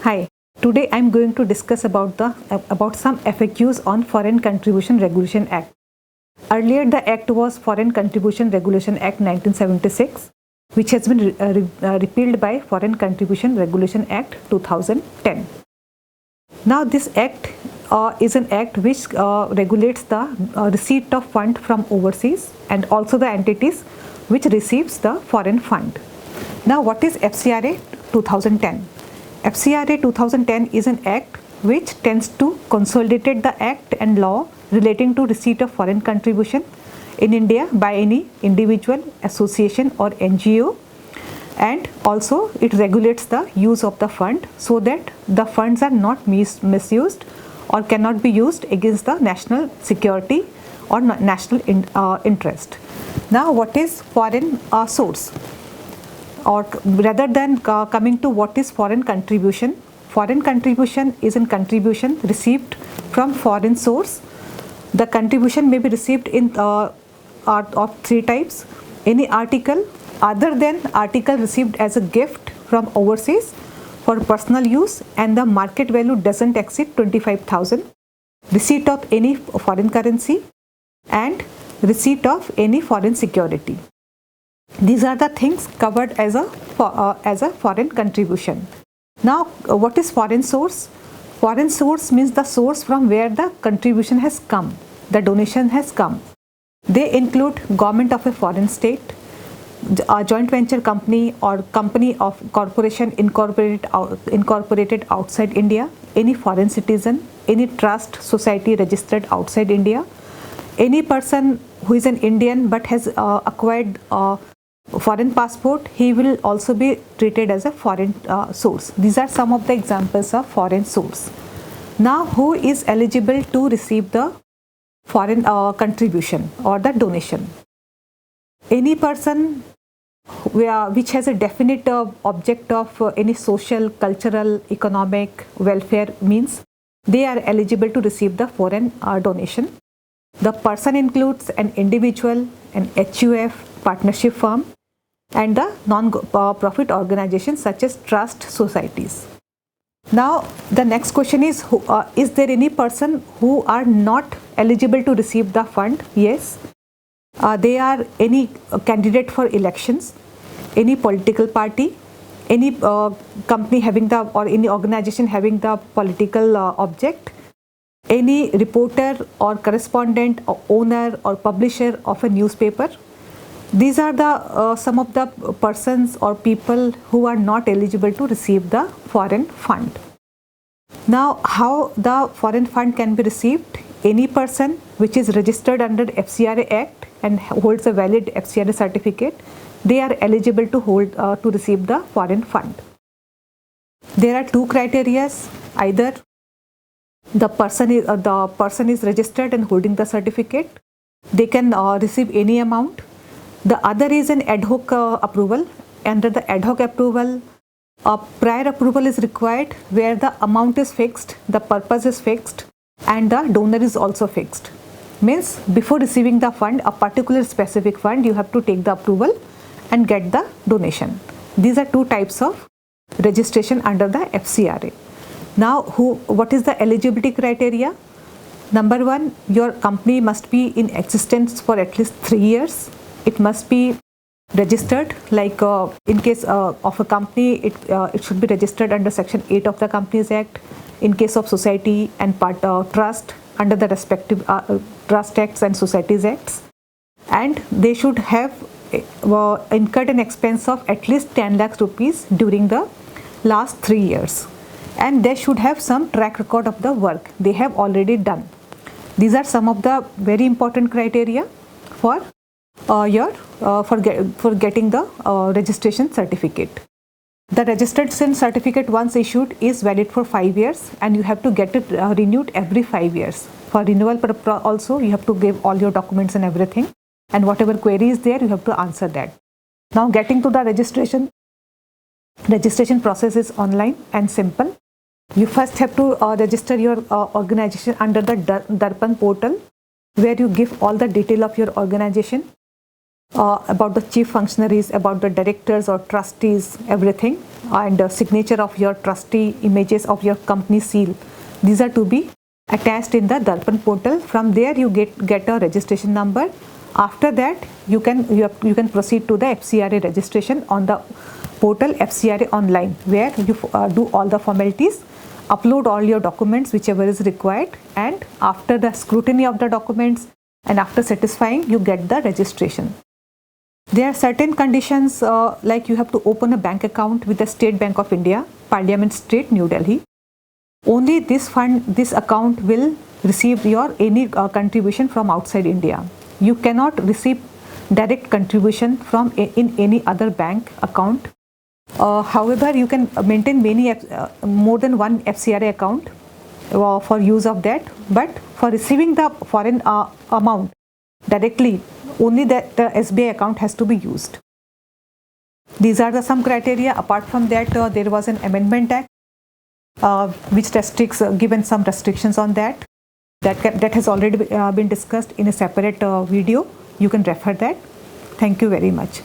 Hi, today I'm going to discuss about some FAQs on Foreign Contribution Regulation Act. Earlier the act was Foreign Contribution Regulation Act 1976, which has been repealed by Foreign Contribution Regulation Act 2010. Now this act is an act which regulates the receipt of fund from overseas and also the entities which receives the foreign fund. Now what is FCRA 2010? FCRA 2010 is an act which tends to consolidate the act and law relating to receipt of foreign contribution in India by any individual, association or NGO, and also it regulates the use of the fund so that the funds are not misused or cannot be used against the national security or national interest. Now what is foreign source? Or rather than coming to what is foreign contribution is a contribution received from foreign source. The contribution may be received in of three types: any article other than article received as a gift from overseas for personal use and the market value doesn't exceed 25,000, receipt of any foreign currency, and receipt of any foreign security. These are the things covered as a foreign contribution. Now, what is foreign source? Foreign source means the source from where the contribution has come, the donation has come. They include government of a foreign state, a joint venture company or company of corporation incorporated outside India, any foreign citizen, any trust society registered outside India, any person who is an Indian but has acquired foreign passport, he will also be treated as a foreign source. These are some of the examples of foreign source. Now, who is eligible to receive the foreign contribution or the donation? Any person which has a definite object of any social, cultural, economic welfare means they are eligible to receive the foreign donation. The person includes an individual, an HUF, partnership firm, and the non-profit organizations such as trust societies. Now, the next question is there any person who are not eligible to receive the fund? Yes. They are any candidate for elections, any political party, any company having the or any organization having the political object, any reporter or correspondent or owner or publisher of a newspaper. These are the some of the persons or people who are not eligible to receive the foreign fund. Now, how the foreign fund can be received? Any person which is registered under FCRA Act and holds a valid FCRA certificate, they are eligible to hold to receive the foreign fund. There are two criteria: either the person is registered and holding the certificate, they can receive any amount. The other is an ad hoc approval. Under the ad hoc approval, prior approval is required where the amount is fixed, the purpose is fixed, and the donor is also fixed. Means before receiving the fund, a particular specific fund, you have to take the approval and get the donation. These are two types of registration under the FCRA. Now, what is the eligibility criteria? Number one, your company must be in existence for at least 3 years. It must be registered, like in case of a company, it should be registered under Section 8 of the Companies Act. In case of society and trust, under the respective Trust Acts and Societies Acts. And they should have incurred an expense of at least 10 lakhs rupees during the last 3 years. And they should have some track record of the work they have already done. These are some of the very important criteria for getting the registration certificate. The registration certificate, once issued, is valid for 5 years and you have to get it renewed every 5 years. For renewal also, you have to give all your documents and everything, and whatever query is there, you have to answer that. Now, getting to the registration process is online and simple. You first have to register your organization under the Darpan portal, where you give all the detail of your organization. about the chief functionaries, about the directors or trustees, everything, and signature of your trustee, images of your company seal. These are to be attached in the Darpan portal. From there you get a registration number. After that you can proceed to the FCRA registration on the portal FCRA online, where you do all the formalities, upload all your documents whichever is required, and after the scrutiny of the documents and after satisfying, you get the registration. There are certain conditions like you have to open a bank account with the State Bank of India, Parliament Street, New Delhi. Only this account will receive your any contribution from outside India. You cannot receive direct contribution from in any other bank account. However, you can maintain more than one FCRA account for use of that, but for receiving the foreign amount directly, only the SBI account has to be used. These are some criteria. Apart from that, there was an amendment act which restricts, given some restrictions on that has already been discussed in a separate video. You can refer that. Thank you very much.